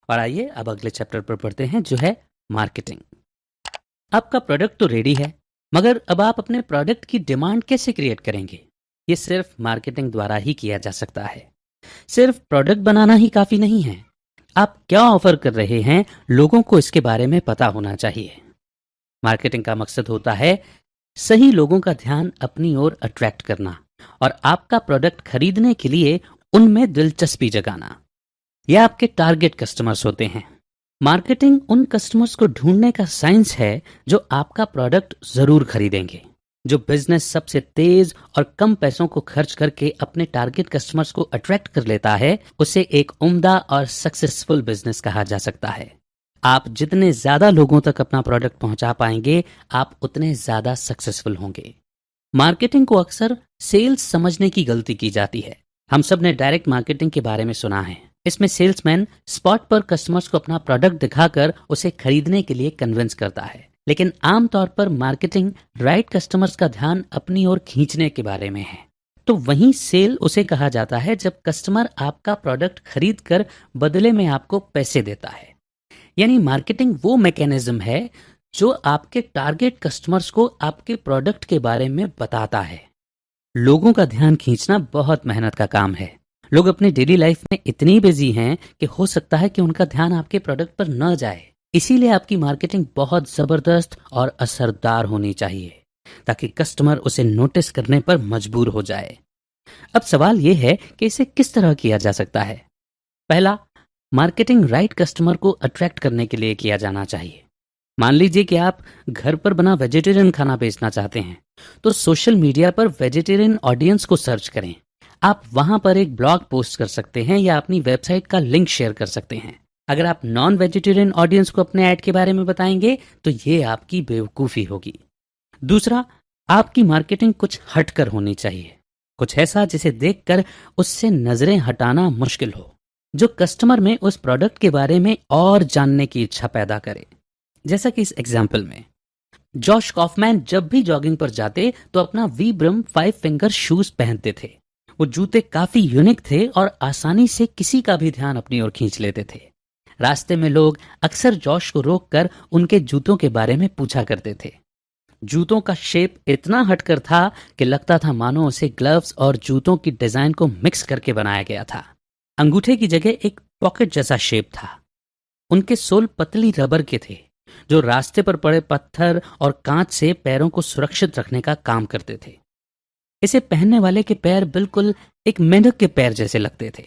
और आइए अब अगले चैप्टर पर पढ़ते हैं जो है मार्केटिंग। आपका प्रोडक्ट तो रेडी है, मगर अब आप अपने प्रोडक्ट की डिमांड कैसे क्रिएट करेंगे? ये सिर्फ मार्केटिंग द्वारा ही किया जा सकता है। सिर्फ प्रोडक्ट बनाना ही काफी नहीं है। आप क्या ऑफर कर रहे हैं, लोगों को इसके बारे में पता होना चाहिए। मार्केटिंग का मकसद होता है सही लोगों का ध्यान अपनी ओर अट्रैक्ट करना और आपका प्रोडक्ट खरीदने के लिए उनमें दिलचस्पी जगाना। यह आपके टारगेट कस्टमर्स होते हैं। मार्केटिंग उन कस्टमर्स को ढूंढने का साइंस है जो आपका प्रोडक्ट जरूर खरीदेंगे। जो बिजनेस सबसे तेज और कम पैसों को खर्च करके अपने टारगेट कस्टमर्स को अट्रैक्ट कर लेता है, उसे एक उम्दा और सक्सेसफुल बिजनेस कहा जा सकता है। आप जितने ज्यादा लोगों तक अपना प्रोडक्ट पहुंचा पाएंगे, आप उतने ज्यादा सक्सेसफुल होंगे। मार्केटिंग को अक्सर सेल्स समझने की गलती की जाती है। हम सब ने डायरेक्ट मार्केटिंग के बारे में सुना है। इसमें सेल्समैन स्पॉट पर कस्टमर्स को अपना प्रोडक्ट दिखाकर उसे खरीदने के लिए कन्विंस करता है। लेकिन आमतौर पर मार्केटिंग राइट कस्टमर्स का ध्यान अपनी ओर खींचने के बारे में है। तो वहीं सेल उसे कहा जाता है जब कस्टमर आपका प्रोडक्ट खरीद कर बदले में आपको पैसे देता है। यानी मार्केटिंग वो मैकेनिज्म है जो आपके टारगेट कस्टमर्स को आपके प्रोडक्ट के बारे में बताता है। लोगों का ध्यान खींचना बहुत मेहनत का काम है। लोग अपनी डेली लाइफ में इतनी बिजी हैं कि हो सकता है कि उनका ध्यान आपके प्रोडक्ट पर न जाए। इसीलिए आपकी मार्केटिंग बहुत जबरदस्त और असरदार होनी चाहिए ताकि कस्टमर उसे नोटिस करने पर मजबूर हो जाए। अब सवाल यह है कि इसे किस तरह किया जा सकता है। पहला, मार्केटिंग राइट कस्टमर को अट्रैक्ट करने के लिए किया जाना चाहिए। मान लीजिए कि आप घर पर बना वेजिटेरियन खाना बेचना चाहते हैं, तो सोशल मीडिया पर वेजिटेरियन ऑडियंस को सर्च करें। आप वहां पर एक ब्लॉग पोस्ट कर सकते हैं या अपनी वेबसाइट का लिंक शेयर कर सकते हैं। अगर आप नॉन वेजिटेरियन ऑडियंस को अपने ऐड के बारे में बताएंगे तो ये आपकी बेवकूफ़ी होगी। दूसरा, आपकी मार्केटिंग कुछ हटकर होनी चाहिए। कुछ ऐसा जिसे देखकर उससे नजरें हटाना मुश्किल हो, जो कस्टमर में उस प्रोडक्ट के बारे में और जानने की इच्छा पैदा करे। जैसा कि इस एग्जाम्पल में जॉश कॉफमैन जब भी जॉगिंग पर जाते तो अपना वीब्रम 5 फिंगर शूज पहनते थे। वो जूते काफी यूनिक थे और आसानी से किसी का भी ध्यान अपनी ओर खींच लेते थे। रास्ते में लोग अक्सर जॉश को रोककर उनके जूतों के बारे में पूछा करते थे। जूतों का शेप इतना हटकर था कि लगता था मानो उसे ग्लव्स और जूतों की डिजाइन को मिक्स करके बनाया गया था। अंगूठे की जगह एक पॉकेट जैसा शेप था। उनके सोल पतली रबर के थे जो रास्ते पर पड़े पत्थर और कांच से पैरों को सुरक्षित रखने का काम करते थे। इसे पहनने वाले के पैर बिल्कुल एक मेंढक के पैर जैसे लगते थे।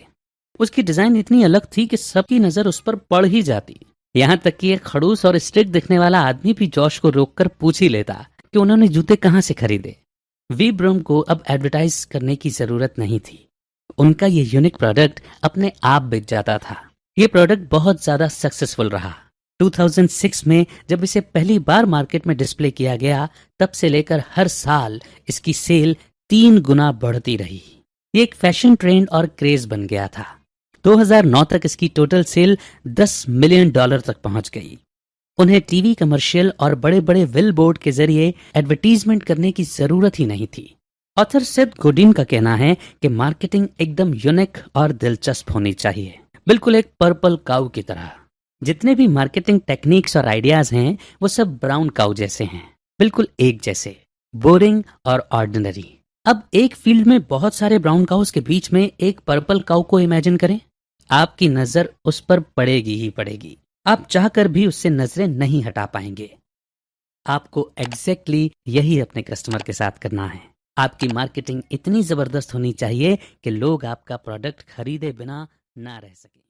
उसकी डिजाइन इतनी अलग थी कि सबकी नजर उस पर पड़ ही जाती। यहाँ तक कि एक खड़ूस और स्ट्रिक्ट दिखने वाला आदमी भी जॉश को रोककर पूछ ही लेता कि उन्होंने जूते कहाँ से खरीदे। वीब्रम को अब एडवर्टाइज करने की जरूरत नहीं थी। उनका ये यूनिक प्रोडक्ट अपने आप बिक जाता था। ये प्रोडक्ट बहुत ज्यादा सक्सेसफुल रहा। 2006 में जब इसे पहली बार मार्केट में डिस्प्ले किया गया, तब से लेकर हर साल इसकी सेल 3 गुना बढ़ती रही। ये एक फैशन ट्रेंड और क्रेज बन गया था। 2009 तक इसकी टोटल सेल $10 मिलियन तक पहुंच गई। उन्हें टीवी कमर्शियल और बड़े बड़े बिल बोर्ड के जरिए एडवर्टीजमेंट करने की जरूरत ही नहीं थी। ऑथर सेथ गोडिन का कहना है कि मार्केटिंग एकदम यूनिक और दिलचस्प होनी चाहिए, बिल्कुल एक पर्पल काऊ की तरह। जितने भी मार्केटिंग टेक्निक्स और आइडियाज हैं वो सब ब्राउन काऊ जैसे हैं, बिल्कुल एक जैसे, बोरिंग और ऑर्डिनरी। अब एक फील्ड में बहुत सारे ब्राउन काउस के बीच में एक पर्पल काऊ को इमेजिन करें। आपकी नजर उस पर पड़ेगी ही पड़ेगी। आप चाहकर भी उससे नजरें नहीं हटा पाएंगे। आपको एग्जैक्टली यही अपने कस्टमर के साथ करना है। आपकी मार्केटिंग इतनी जबरदस्त होनी चाहिए कि लोग आपका प्रोडक्ट खरीदे बिना ना रह सके।